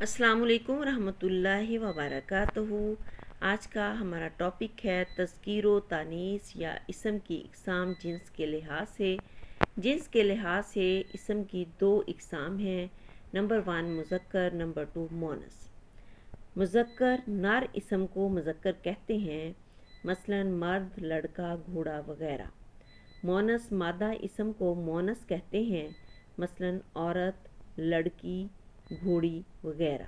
السلام علیکم ورحمۃ اللہ وبرکاتہ۔ آج کا ہمارا ٹاپک ہے تذکیر و تانیث یا اسم کی اقسام جنس کے لحاظ سے اسم کی دو اقسام ہیں۔ نمبر 1 مذکر، نمبر 2 مونس۔ مذکر نر اسم کو مذکر کہتے ہیں، مثلا مرد، لڑکا، گھوڑا وغیرہ۔ مونس مادہ اسم کو مونس کہتے ہیں، مثلا عورت، لڑکی، گھوڑی وغیرہ۔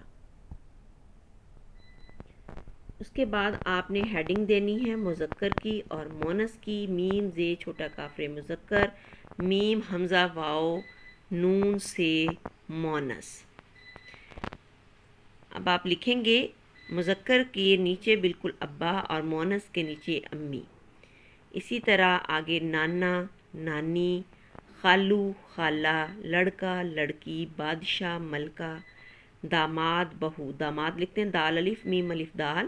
اس کے بعد آپ نے ہیڈنگ دینی ہے مذکر کی اور مونس کی۔ میم زے چھوٹا کافر مذکر، میم حمزہ واو نون سے مونس۔ اب آپ لکھیں گے مذکر کے نیچے بالکل ابا اور مونس کے نیچے امی۔ اسی طرح آگے نانا، نانی، خالو، خالہ، لڑکا، لڑکی، بادشاہ، ملکہ، داماد، بہو۔ داماد لکھتے ہیں دال الف میم الف دال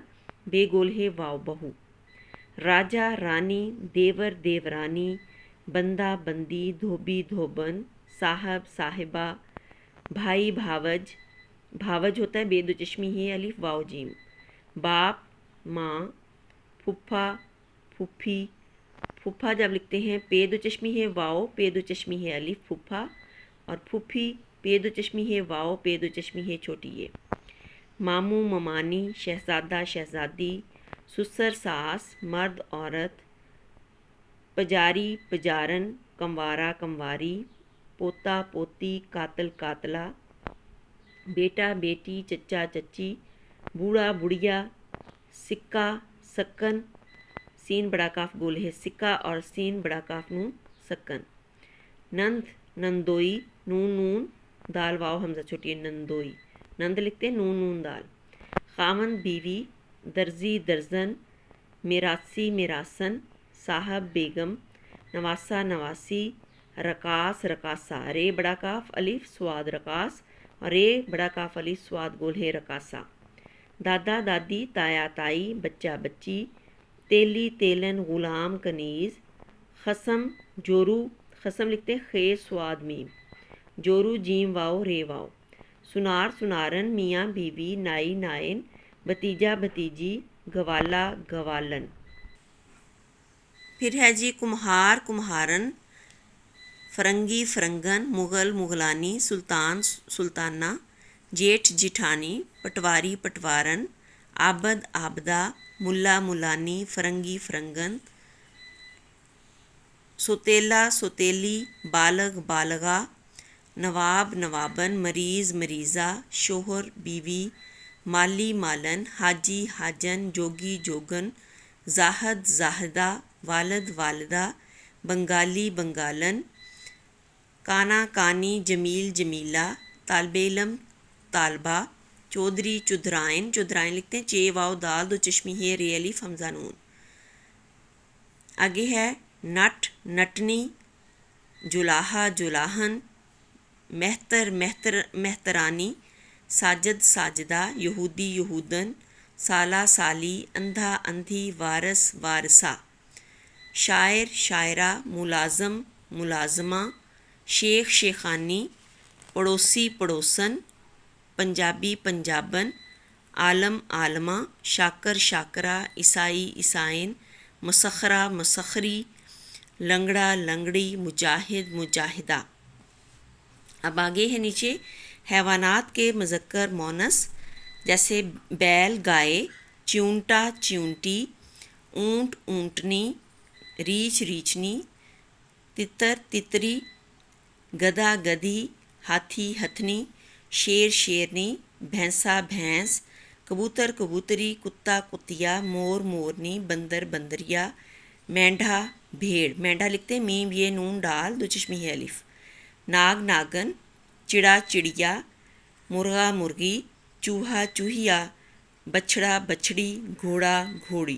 بے گول ہے واو بہو۔ راجا، رانی، دیور، دیورانی، بندہ، بندی، دھوبی، دھوبن، صاحب، صاحبہ، بھائی، بھاوج۔ بھاوج ہوتا ہے بے دو چشمی ہے الف واو جیم۔ باپ، ماں، پھپھا، پھپھی۔ پھپھا جب لکھتے ہیں پے دو چشمی ہے واو پے دو چشمی ہے الف پھپھا، اور پھپھی پے دو چشمی ہے واو پے دو چشمی ہے چھوٹی ہے۔ ماموں، ممانی، شہزادہ، شہزادی، سسر، ساس، مرد، عورت، پجاری، پجارن، کموارا، کمواری، پوتا، پوتی، قاتل، قاتلہ، بیٹا، بیٹی، چچا، چچی، بوڑھا، بڑھیا، سکہ، سکن، سین بڑا کاف گول ہے سکہ اور سین بڑا کاف نون سکن۔ نند، نندوئی، نون نون دال واو حمزہ چھوٹی ہے نندوئی۔ نند لکھتے ہیں نون نون دال۔ خاوند، بیوی، درزی، درزن، میراثی، میراسن، صاحب، بیگم، نواسہ، نواسی، رقاص، رقاصہ، رے بڑا کاف الف سواد رقاص اور رے بڑا کاف الف سواد گول ہے رقاصہ۔ دادا، دادی، تایا، تائی، بچہ، بچی، تیلی، تیلن، غلام، کنیز، خصم، جورو، خصم لکھتے ہیں خے سواد میم، جورو جیم واو رے واو۔ سنار، سنارن، میاں، بیوی، نائی، نائن، بھتیجا، بھتیجی، گوالا، گوالن۔ پھر ہے جی کمہار، کمہارن، فرنگی، فرنگن، مغل، مغلانی، سلطان، سلطانہ، جیٹھ، جیٹھانی، پٹواری، پٹوارن، عابد، عابدہ، ملا، ملانی، فرنگی، فرنگن، سوتیلا، سوتیلی، بالغ، بالغہ، نواب، نوابن، مریض، مریضہ، شوہر، بیوی، مالی، مالن، حاجی، حاجن، جوگی، جوگن، زاہد، زاہدہ، والد، والدہ، بنگالی، بنگالن، کانا، کانی، جمیل، جمیلہ، طالب علم، طالبہ، چودھری، چودھرائن، چودھرائن لکھتے ہیں چے واو دال دو چشمی ہے رے الف حمزہ نون۔ آگے ہے نٹ، نٹنی، جولاہا، جولاہن، مہتر، مہترانی، ساجد، ساجدہ، یہودی، یہودن، سالہ، سالی، اندھا، اندھی، وارث، وارثہ، شاعر، شاعرہ، ملازم، ملازمہ، شیخ، شیخانی، پڑوسی، پڑوسن، پنجابی، پنجابن، عالم، عالمہ، شاکر، شاکرہ، عیسائی، عیسائن، مسخرہ، مسخری، لنگڑا، لنگڑی، مجاہد، مجاہدہ۔ اب آگے ہے نیچے حیوانات کے مذکر مونس، جیسے بیل، گائے، چیونٹا، چیونٹی، اونٹ، اونٹنی، ریچھ، ریچھنی، تتر، تتری، گدھا، گدھی، ہاتھی، ہتھنی، شیر، شیرنی، بھینسا، بھینس، کبوتر، کبوتری، کتا، کتیا، مور، مورنی، بندر، بندریا، مینڈھا، بھیڑ۔ مینڈھا لکھتے ہیں میم یہ نون ڈال دو چشمی ہے الف۔ ناگ، ناگن، چڑا، چڑیا، مرغا، مرغی، چوہا، چوہیا، بچھڑا، بچھڑی، گھوڑا، گھوڑی۔